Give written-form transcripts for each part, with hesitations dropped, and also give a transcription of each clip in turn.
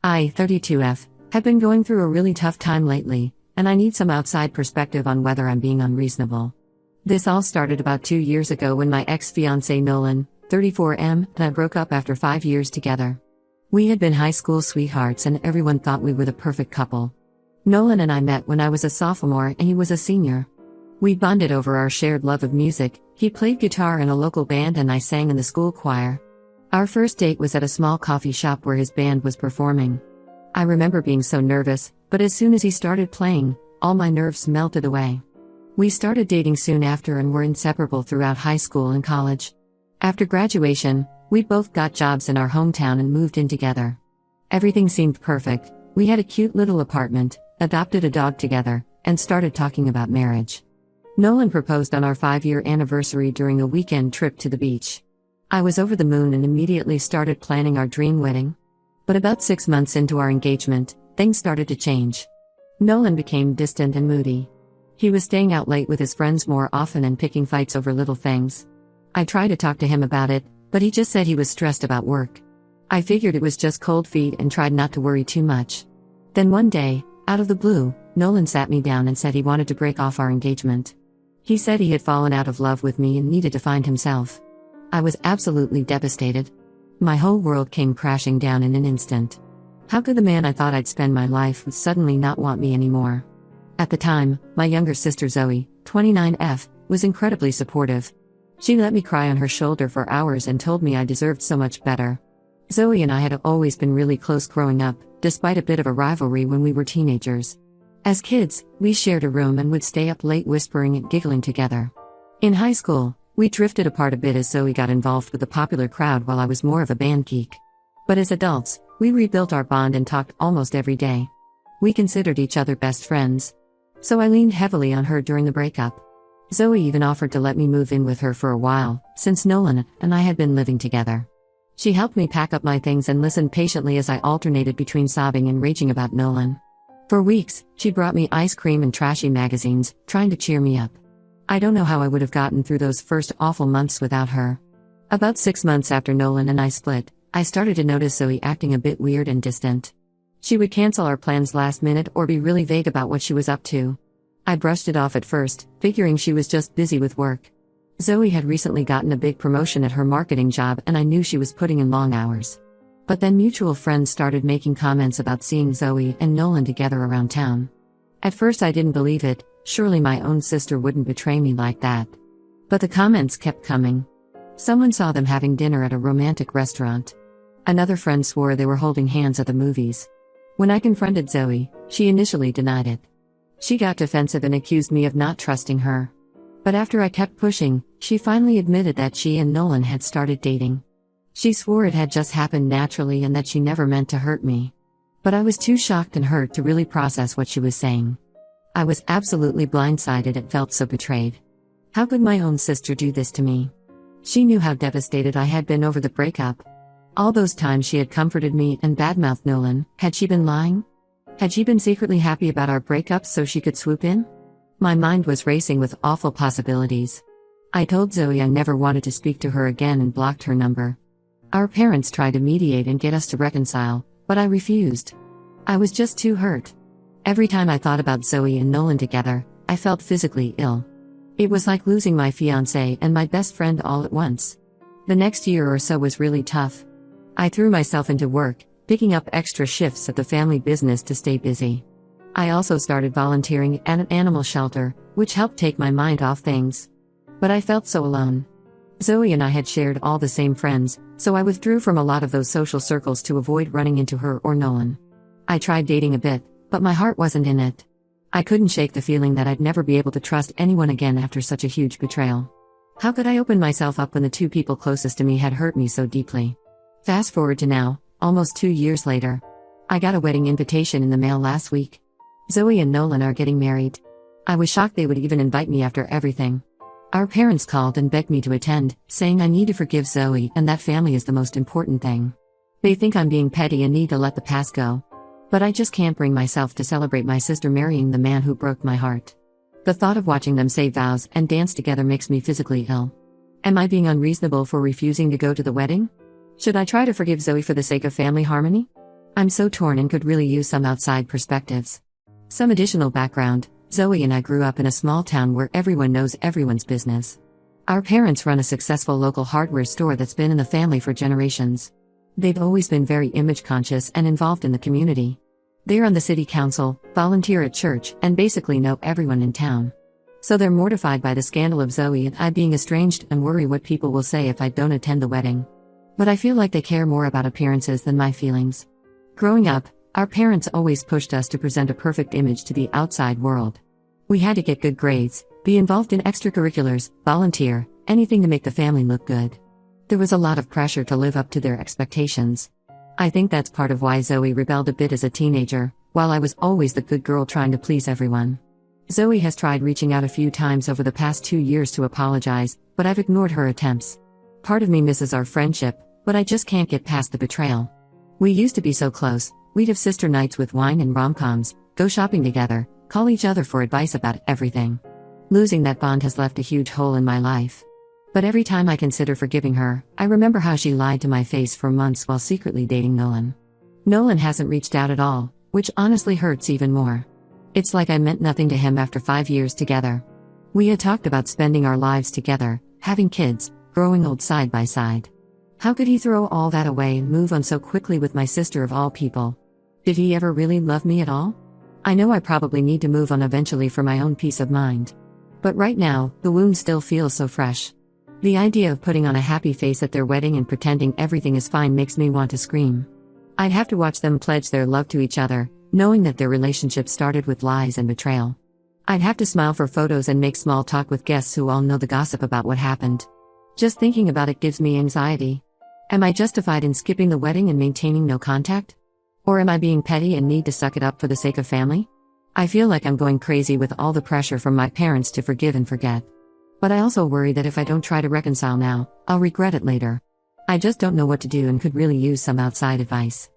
I, 32F, have been going through a really tough time lately, and I need some outside perspective on whether I'm being unreasonable. This all started about 2 years ago when my ex-fiancé Nolan, 34M, and I broke up after 5 years together. We had been high school sweethearts and everyone thought we were the perfect couple. Nolan and I met when I was a sophomore and he was a senior. We bonded over our shared love of music. He played guitar in a local band and I sang in the school choir. Our first date was at a small coffee shop where his band was performing. I remember being so nervous, but as soon as he started playing, all my nerves melted away. We started dating soon after and were inseparable throughout high school and college. After graduation, we both got jobs in our hometown and moved in together. Everything seemed perfect. We had a cute little apartment, adopted a dog together, and started talking about marriage. Nolan proposed on our 5-year anniversary during a weekend trip to the beach. I was over the moon and immediately started planning our dream wedding. But about 6 months into our engagement, things started to change. Nolan became distant and moody. He was staying out late with his friends more often and picking fights over little things. I tried to talk to him about it, but he just said he was stressed about work. I figured it was just cold feet and tried not to worry too much. Then one day, out of the blue, Nolan sat me down and said he wanted to break off our engagement. He said he had fallen out of love with me and needed to find himself. I was absolutely devastated. My whole world came crashing down in an instant. How could the man I thought I'd spend my life with suddenly not want me anymore? At the time, my younger sister Zoe, 29F, was incredibly supportive. She let me cry on her shoulder for hours and told me I deserved so much better. Zoe and I had always been really close growing up, despite a bit of a rivalry when we were teenagers. As kids, we shared a room and would stay up late whispering and giggling together. In high school, we drifted apart a bit as Zoe got involved with the popular crowd while I was more of a band geek. But as adults, we rebuilt our bond and talked almost every day. We considered each other best friends. So I leaned heavily on her during the breakup. Zoe even offered to let me move in with her for a while, since Nolan and I had been living together. She helped me pack up my things and listened patiently as I alternated between sobbing and raging about Nolan. For weeks, she brought me ice cream and trashy magazines, trying to cheer me up. I don't know how I would have gotten through those first awful months without her. About 6 months after Nolan and I split, I started to notice Zoe acting a bit weird and distant. She would cancel our plans last minute or be really vague about what she was up to. I brushed it off at first, figuring she was just busy with work. Zoe had recently gotten a big promotion at her marketing job and I knew she was putting in long hours. But then mutual friends started making comments about seeing Zoe and Nolan together around town. At first I didn't believe it, surely my own sister wouldn't betray me like that. But the comments kept coming. Someone saw them having dinner at a romantic restaurant. Another friend swore they were holding hands at the movies. When I confronted Zoe, she initially denied it. She got defensive and accused me of not trusting her. But after I kept pushing, she finally admitted that she and Nolan had started dating. She swore it had just happened naturally and that she never meant to hurt me. But I was too shocked and hurt to really process what she was saying. I was absolutely blindsided and felt so betrayed. How could my own sister do this to me? She knew how devastated I had been over the breakup. All those times she had comforted me and badmouthed Nolan, had she been lying? Had she been secretly happy about our breakup so she could swoop in? My mind was racing with awful possibilities. I told Zoe I never wanted to speak to her again and blocked her number. Our parents tried to mediate and get us to reconcile, but I refused. I was just too hurt. Every time I thought about Zoe and Nolan together, I felt physically ill. It was like losing my fiancé and my best friend all at once. The next year or so was really tough. I threw myself into work, picking up extra shifts at the family business to stay busy. I also started volunteering at an animal shelter, which helped take my mind off things. But I felt so alone. Zoe and I had shared all the same friends, so I withdrew from a lot of those social circles to avoid running into her or Nolan. I tried dating a bit, but my heart wasn't in it. I couldn't shake the feeling that I'd never be able to trust anyone again after such a huge betrayal. How could I open myself up when the two people closest to me had hurt me so deeply? Fast forward to now, almost 2 years later. I got a wedding invitation in the mail last week. Zoe and Nolan are getting married. I was shocked they would even invite me after everything. Our parents called and begged me to attend, saying I need to forgive Zoe and that family is the most important thing. They think I'm being petty and need to let the past go. But I just can't bring myself to celebrate my sister marrying the man who broke my heart. The thought of watching them say vows and dance together makes me physically ill. Am I being unreasonable for refusing to go to the wedding? Should I try to forgive Zoe for the sake of family harmony? I'm so torn and could really use some outside perspectives. Some additional background: Zoe and I grew up in a small town where everyone knows everyone's business. Our parents run a successful local hardware store that's been in the family for generations. They've always been very image conscious and involved in the community. They're on the city council, volunteer at church, and basically know everyone in town. So they're mortified by the scandal of Zoe and I being estranged and worry what people will say if I don't attend the wedding. But I feel like they care more about appearances than my feelings. Growing up, our parents always pushed us to present a perfect image to the outside world. We had to get good grades, be involved in extracurriculars, volunteer, anything to make the family look good. There was a lot of pressure to live up to their expectations. I think that's part of why Zoe rebelled a bit as a teenager, while I was always the good girl trying to please everyone. Zoe has tried reaching out a few times over the past 2 years to apologize, but I've ignored her attempts. Part of me misses our friendship, but I just can't get past the betrayal. We used to be so close. We'd have sister nights with wine and rom-coms, go shopping together, call each other for advice about everything. Losing that bond has left a huge hole in my life. But every time I consider forgiving her, I remember how she lied to my face for months while secretly dating Nolan. Nolan hasn't reached out at all, which honestly hurts even more. It's like I meant nothing to him after 5 years together. We had talked about spending our lives together, having kids, growing old side by side. How could he throw all that away and move on so quickly with my sister of all people? Did he ever really love me at all? I know I probably need to move on eventually for my own peace of mind. But right now, the wound still feels so fresh. The idea of putting on a happy face at their wedding and pretending everything is fine makes me want to scream. I'd have to watch them pledge their love to each other, knowing that their relationship started with lies and betrayal. I'd have to smile for photos and make small talk with guests who all know the gossip about what happened. Just thinking about it gives me anxiety. Am I justified in skipping the wedding and maintaining no contact? Or am I being petty and need to suck it up for the sake of family? I feel like I'm going crazy with all the pressure from my parents to forgive and forget. But I also worry that if I don't try to reconcile now, I'll regret it later. I just don't know what to do and could really use some outside advice.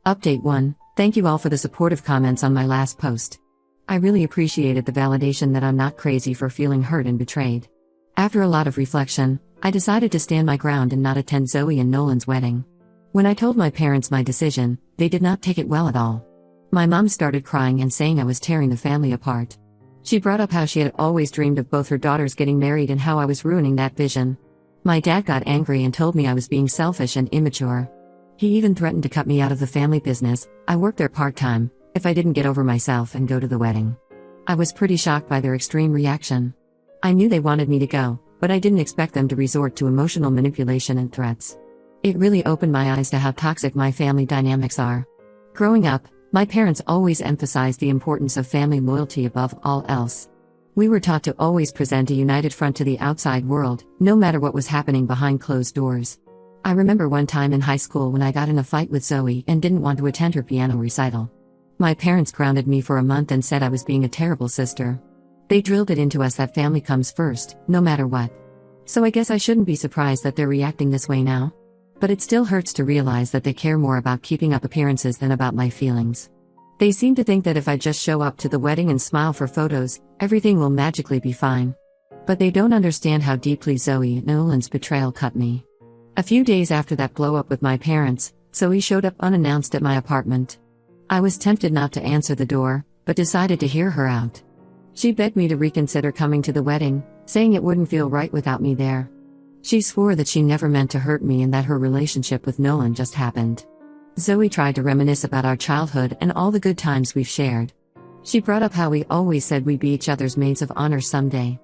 Update 1. Thank you all for the supportive comments on my last post. I really appreciated the validation that I'm not crazy for feeling hurt and betrayed. After a lot of reflection, I decided to stand my ground and not attend Zoe and Nolan's wedding. When I told my parents my decision, they did not take it well at all. My mom started crying and saying I was tearing the family apart. She brought up how she had always dreamed of both her daughters getting married and how I was ruining that vision. My dad got angry and told me I was being selfish and immature. He even threatened to cut me out of the family business. I worked there part-time, if I didn't get over myself and go to the wedding. I was pretty shocked by their extreme reaction. I knew they wanted me to go, but I didn't expect them to resort to emotional manipulation and threats. It really opened my eyes to how toxic my family dynamics are. Growing up, my parents always emphasized the importance of family loyalty above all else. We were taught to always present a united front to the outside world, no matter what was happening behind closed doors. I remember one time in high school when I got in a fight with Zoe and didn't want to attend her piano recital. My parents grounded me for a month and said I was being a terrible sister. They drilled it into us that family comes first, no matter what. So I guess I shouldn't be surprised that they're reacting this way now. But it still hurts to realize that they care more about keeping up appearances than about my feelings. They seem to think that if I just show up to the wedding and smile for photos, everything will magically be fine. But they don't understand how deeply Zoe and Nolan's betrayal cut me. A few days after that blow-up with my parents, Zoe showed up unannounced at my apartment. I was tempted not to answer the door, but decided to hear her out. She begged me to reconsider coming to the wedding, saying it wouldn't feel right without me there. She swore that she never meant to hurt me and that her relationship with Nolan just happened. Zoe tried to reminisce about our childhood and all the good times we've shared. She brought up how we always said we'd be each other's maids of honor someday.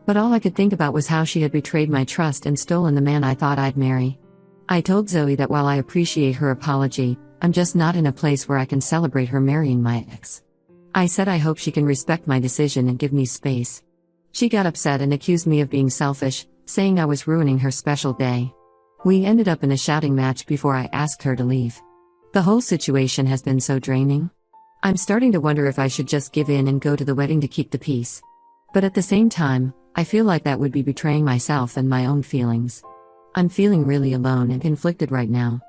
But all I could think about was how she had betrayed my trust and stolen the man I thought I'd marry. I told Zoe that while I appreciate her apology, I'm just not in a place where I can celebrate her marrying my ex. I said I hope she can respect my decision and give me space. She got upset and accused me of being selfish, saying I was ruining her special day. We ended up in a shouting match before I asked her to leave. The whole situation has been so draining. I'm starting to wonder if I should just give in and go to the wedding to keep the peace. But at the same time, I feel like that would be betraying myself and my own feelings. I'm feeling really alone and conflicted right now.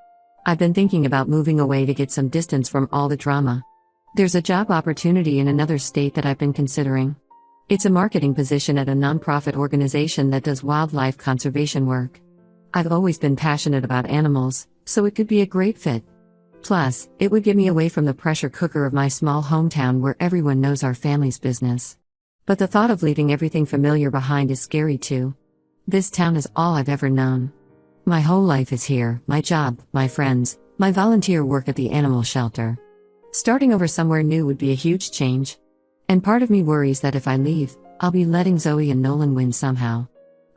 I've been thinking about moving away to get some distance from all the drama. There's a job opportunity in another state that I've been considering. It's a marketing position at a nonprofit organization that does wildlife conservation work. I've always been passionate about animals, so it could be a great fit. Plus, it would get me away from the pressure cooker of my small hometown where everyone knows our family's business. But the thought of leaving everything familiar behind is scary too. This town is all I've ever known. My whole life is here, my job, my friends, my volunteer work at the animal shelter. Starting over somewhere new would be a huge change. And part of me worries that if I leave, I'll be letting Zoe and Nolan win somehow.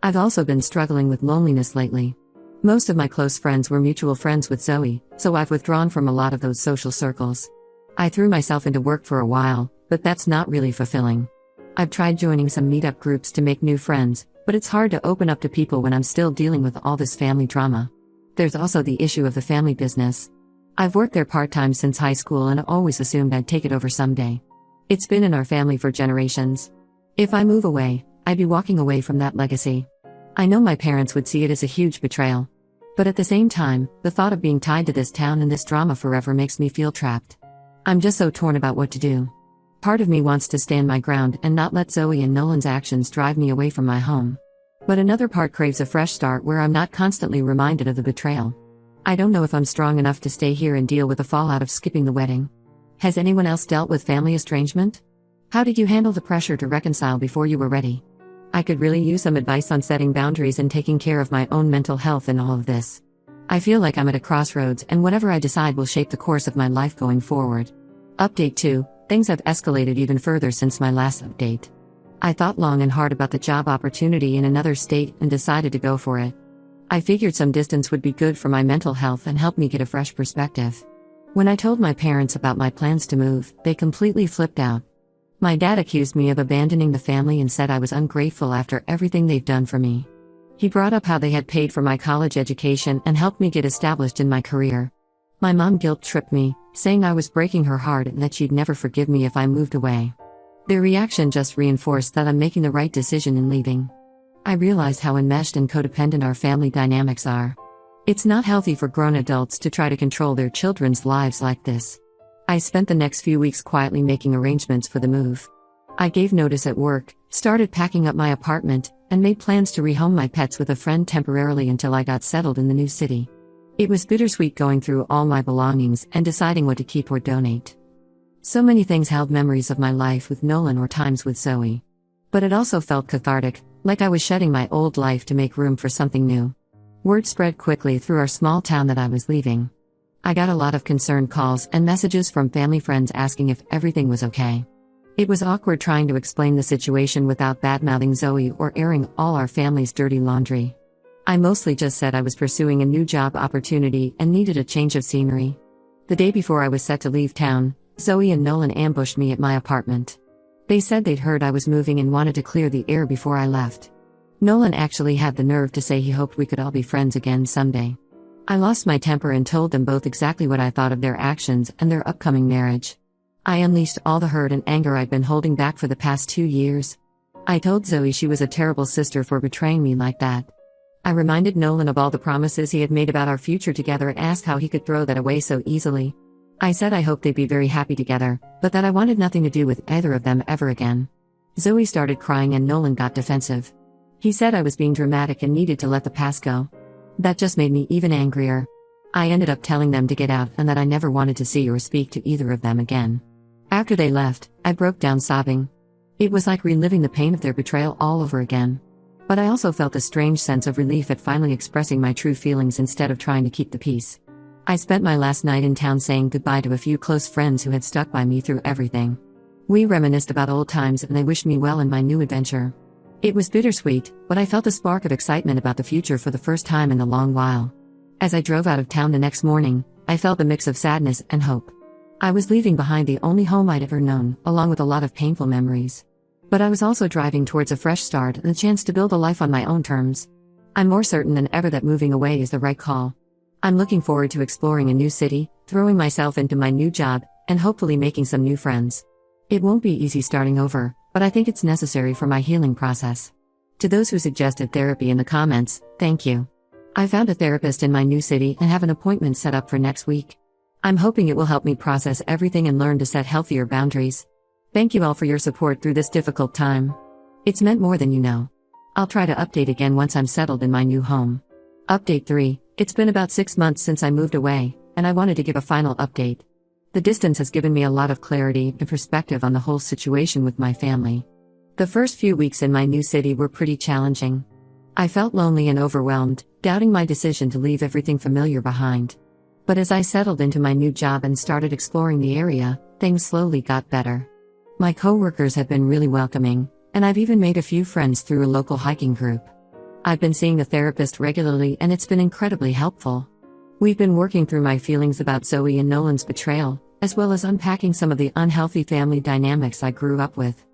I've also been struggling with loneliness lately. Most of my close friends were mutual friends with Zoe, so I've withdrawn from a lot of those social circles. I threw myself into work for a while, but that's not really fulfilling. I've tried joining some meetup groups to make new friends, but it's hard to open up to people when I'm still dealing with all this family drama. There's also the issue of the family business. I've worked there part-time since high school and always assumed I'd take it over someday. It's been in our family for generations. If I move away, I'd be walking away from that legacy. I know my parents would see it as a huge betrayal. But at the same time, the thought of being tied to this town and this drama forever makes me feel trapped. I'm just so torn about what to do. Part of me wants to stand my ground and not let Zoe and Nolan's actions drive me away from my home. But another part craves a fresh start where I'm not constantly reminded of the betrayal. I don't know if I'm strong enough to stay here and deal with the fallout of skipping the wedding. Has anyone else dealt with family estrangement? How did you handle the pressure to reconcile before you were ready? I could really use some advice on setting boundaries and taking care of my own mental health in all of this. I feel like I'm at a crossroads and whatever I decide will shape the course of my life going forward. Update 2. Things have escalated even further since my last update. I thought long and hard about the job opportunity in another state and decided to go for it. I figured some distance would be good for my mental health and help me get a fresh perspective. When I told my parents about my plans to move, they completely flipped out. My dad accused me of abandoning the family and said I was ungrateful after everything they've done for me. He brought up how they had paid for my college education and helped me get established in my career. My mom guilt-tripped me, saying I was breaking her heart and that she'd never forgive me if I moved away. Their reaction just reinforced that I'm making the right decision in leaving. I realized how enmeshed and codependent our family dynamics are. It's not healthy for grown adults to try to control their children's lives like this. I spent the next few weeks quietly making arrangements for the move. I gave notice at work, started packing up my apartment, and made plans to rehome my pets with a friend temporarily until I got settled in the new city. It was bittersweet going through all my belongings and deciding what to keep or donate. So many things held memories of my life with Nolan or times with Zoe. But it also felt cathartic, like I was shedding my old life to make room for something new. Word spread quickly through our small town that I was leaving. I got a lot of concerned calls and messages from family friends asking if everything was okay. It was awkward trying to explain the situation without badmouthing Zoe or airing all our family's dirty laundry. I mostly just said I was pursuing a new job opportunity and needed a change of scenery. The day before I was set to leave town, Zoe and Nolan ambushed me at my apartment. They said they'd heard I was moving and wanted to clear the air before I left. Nolan actually had the nerve to say he hoped we could all be friends again someday. I lost my temper and told them both exactly what I thought of their actions and their upcoming marriage. I unleashed all the hurt and anger I'd been holding back for the past 2 years. I told Zoe she was a terrible sister for betraying me like that. I reminded Nolan of all the promises he had made about our future together and asked how he could throw that away so easily. I said I hoped they'd be very happy together, but that I wanted nothing to do with either of them ever again. Zoe started crying and Nolan got defensive. He said I was being dramatic and needed to let the past go. That just made me even angrier. I ended up telling them to get out and that I never wanted to see or speak to either of them again. After they left, I broke down sobbing. It was like reliving the pain of their betrayal all over again. But I also felt a strange sense of relief at finally expressing my true feelings instead of trying to keep the peace. I spent my last night in town saying goodbye to a few close friends who had stuck by me through everything. We reminisced about old times and they wished me well in my new adventure. It was bittersweet, but I felt a spark of excitement about the future for the first time in a long while. As I drove out of town the next morning, I felt a mix of sadness and hope. I was leaving behind the only home I'd ever known, along with a lot of painful memories. But I was also driving towards a fresh start and the chance to build a life on my own terms. I'm more certain than ever that moving away is the right call. I'm looking forward to exploring a new city, throwing myself into my new job, and hopefully making some new friends. It won't be easy starting over, but I think it's necessary for my healing process. To those who suggested therapy in the comments, thank you. I found a therapist in my new city and have an appointment set up for next week. I'm hoping it will help me process everything and learn to set healthier boundaries. Thank you all for your support through this difficult time. It's meant more than you know. I'll try to update again once I'm settled in my new home. Update 3. It's been about 6 months since I moved away, and I wanted to give a final update. The distance has given me a lot of clarity and perspective on the whole situation with my family. The first few weeks in my new city were pretty challenging. I felt lonely and overwhelmed, doubting my decision to leave everything familiar behind. But as I settled into my new job and started exploring the area, things slowly got better. My coworkers have been really welcoming, and I've even made a few friends through a local hiking group. I've been seeing a therapist regularly and it's been incredibly helpful. We've been working through my feelings about Zoe and Nolan's betrayal, as well as unpacking some of the unhealthy family dynamics I grew up with.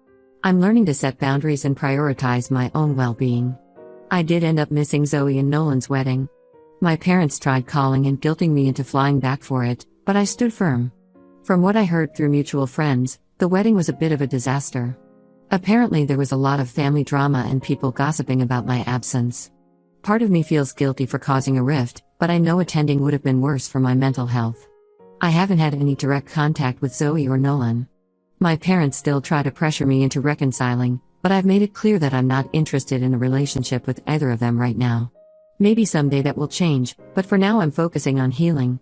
I'm learning to set boundaries and prioritize my own well-being. I did end up missing Zoe and Nolan's wedding. My parents tried calling and guilting me into flying back for it, but I stood firm. From what I heard through mutual friends, the wedding was a bit of a disaster. Apparently there was a lot of family drama and people gossiping about my absence. Part of me feels guilty for causing a rift, but I know attending would have been worse for my mental health. I haven't had any direct contact with Zoe or Nolan. My parents still try to pressure me into reconciling, but I've made it clear that I'm not interested in a relationship with either of them right now. Maybe someday that will change, but for now I'm focusing on healing.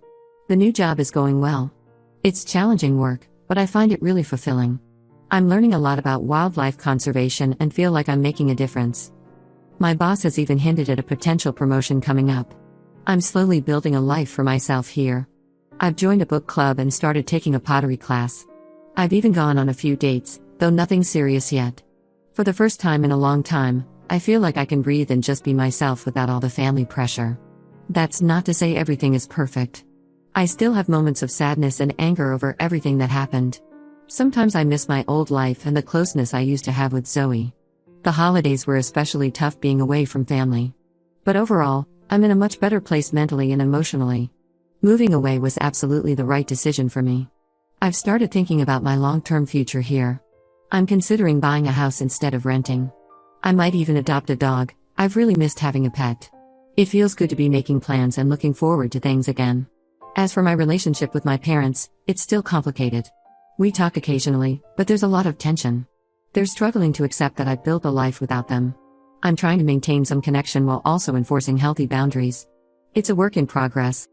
The new job is going well. It's challenging work, but I find it really fulfilling. I'm learning a lot about wildlife conservation and feel like I'm making a difference. My boss has even hinted at a potential promotion coming up. I'm slowly building a life for myself here. I've joined a book club and started taking a pottery class. I've even gone on a few dates, though nothing serious yet. For the first time in a long time, I feel like I can breathe and just be myself without all the family pressure. That's not to say everything is perfect. I still have moments of sadness and anger over everything that happened. Sometimes I miss my old life and the closeness I used to have with Zoe. The holidays were especially tough being away from family. But overall, I'm in a much better place mentally and emotionally. Moving away was absolutely the right decision for me. I've started thinking about my long-term future here. I'm considering buying a house instead of renting. I might even adopt a dog. I've really missed having a pet. It feels good to be making plans and looking forward to things again. As for my relationship with my parents, it's still complicated. We talk occasionally, but there's a lot of tension. They're struggling to accept that I've built a life without them. I'm trying to maintain some connection while also enforcing healthy boundaries. It's a work in progress,